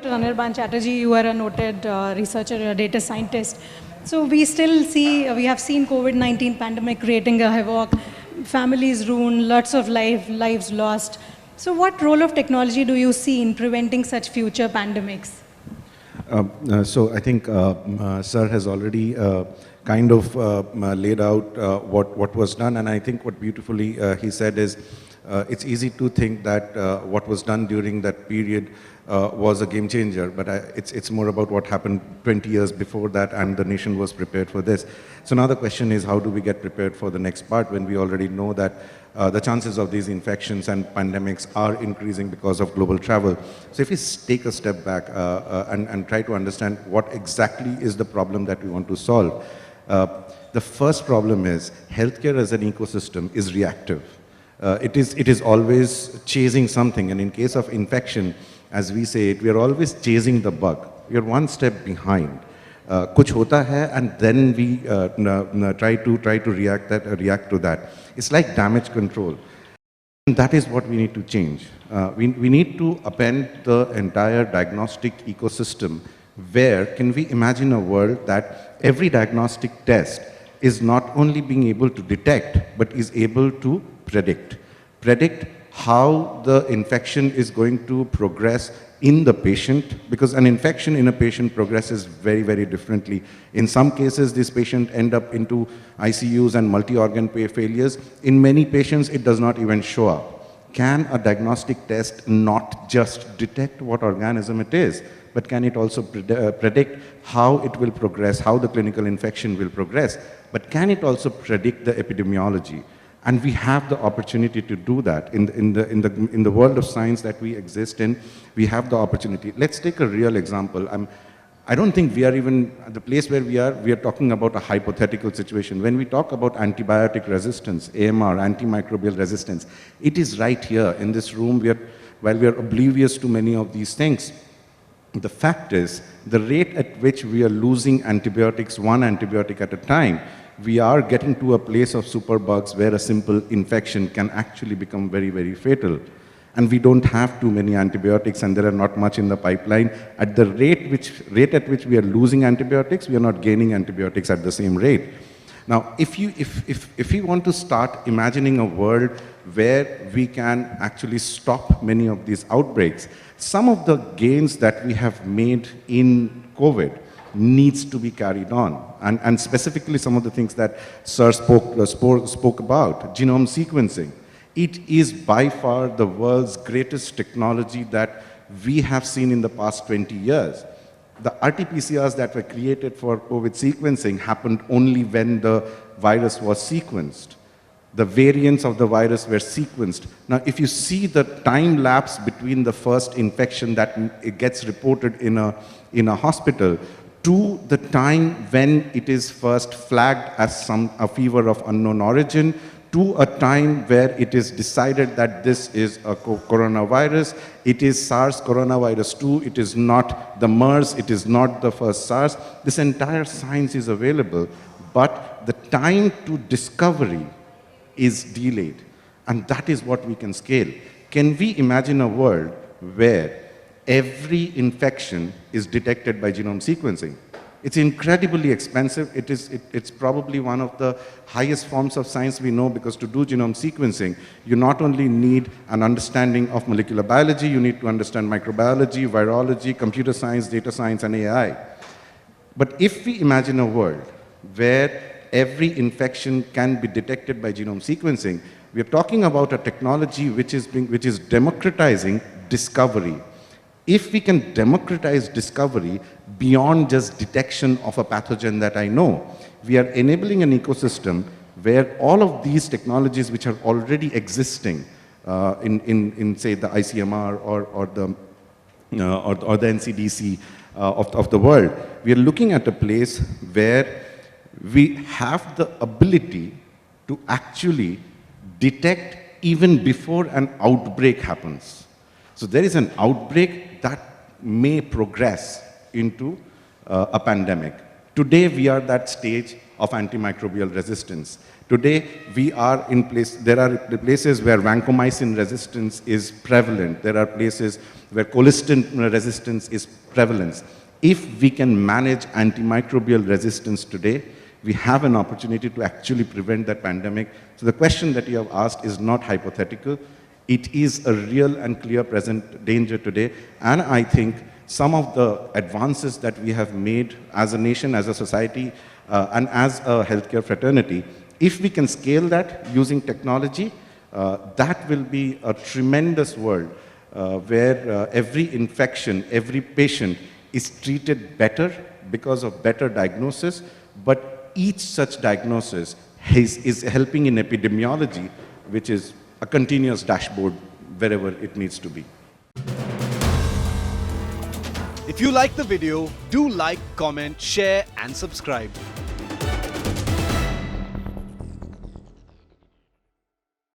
Dr. Anirvan Chatterjee, you are a noted researcher, a data scientist. So we still see, we have seen COVID-19 pandemic creating a havoc, families ruined, lots of lives lost. So what role of technology do you see in preventing such future pandemics? So I think Sir has already kind of laid out what was done, and I think what beautifully he said is it's easy to think that what was done during that period was a game changer, but it's more about what happened 20 years before that, and the nation was prepared for this. So now the question is, how do we get prepared for the next part when we already know that the chances of these infections and pandemics are increasing because of global travel. So if we take a step back and try to understand what exactly is the problem that we want to solve, the first problem is healthcare as an ecosystem is reactive. It is always chasing something, and in case of infection, as we say it, we are always chasing the bug. We are one step behind. Kuch hota hai, and then we try to react to that. It's like damage control. And that is what we need to change. We need to append the entire diagnostic ecosystem where can we imagine a world that every diagnostic test is not only being able to detect, but is able to predict how the infection is going to progress in the patient, because an infection in a patient progresses very, very differently. In some cases, this patient end up into ICUs and multi-organ failures. In many patients, it does not even show up. Can a diagnostic test not just detect what organism it is, but can it also predict how it will progress, how the clinical infection will progress, but can it also predict the epidemiology? And we have the opportunity to do that in the world of science that we exist in. We have the opportunity. Let's take a real example. I don't think we are even at the place where we are talking about a hypothetical situation. When we talk about antibiotic resistance, AMR, antimicrobial resistance, it is right here in this room. While we are oblivious to many of these things, the fact is the rate at which we are losing antibiotics, one antibiotic at a time, we are getting to a place of superbugs where a simple infection can actually become very, very fatal. And we don't have too many antibiotics, and there are not much in the pipeline. At the rate at which we are losing antibiotics, we are not gaining antibiotics at the same rate. Now, if we want to start imagining a world where we can actually stop many of these outbreaks, some of the gains that we have made in COVID needs to be carried on. And specifically some of the things that Sir spoke about, genome sequencing. It is by far the world's greatest technology that we have seen in the past 20 years. The RT-PCRs that were created for COVID sequencing happened only when the virus was sequenced. The variants of the virus were sequenced. Now, if you see the time lapse between the first infection that it gets reported in a hospital to the time when it is first flagged as a fever of unknown origin, to a time where it is decided that this is a coronavirus, it is SARS coronavirus 2, it is not the MERS, it is not the first SARS. This entire science is available, but the time to discovery is delayed. And that is what we can scale. Can we imagine a world where every infection is detected by genome sequencing? It's incredibly expensive. It's probably one of the highest forms of science we know, because to do genome sequencing, you not only need an understanding of molecular biology, you need to understand microbiology, virology, computer science, data science, and AI. But if we imagine a world where every infection can be detected by genome sequencing, we are talking about a technology which is democratizing discovery. If we can democratize discovery beyond just detection of a pathogen that I know, we are enabling an ecosystem where all of these technologies which are already existing in say, the ICMR or the NCDC of the world, we are looking at a place where we have the ability to actually detect even before an outbreak happens. So there is an outbreak that may progress into a pandemic. Today, we are at that stage of antimicrobial resistance. Today, we are in place, there are places where vancomycin resistance is prevalent. There are places where colistin resistance is prevalent. If we can manage antimicrobial resistance today, we have an opportunity to actually prevent that pandemic. So the question that you have asked is not hypothetical. It is a real and clear present danger today. And I think some of the advances that we have made as a nation, as a society, and as a healthcare fraternity, if we can scale that using technology, that will be a tremendous world where every infection, every patient is treated better because of better diagnosis, but each such diagnosis is helping in epidemiology, which is a continuous dashboard wherever it needs to be. If you like the video, do like, comment, share and subscribe.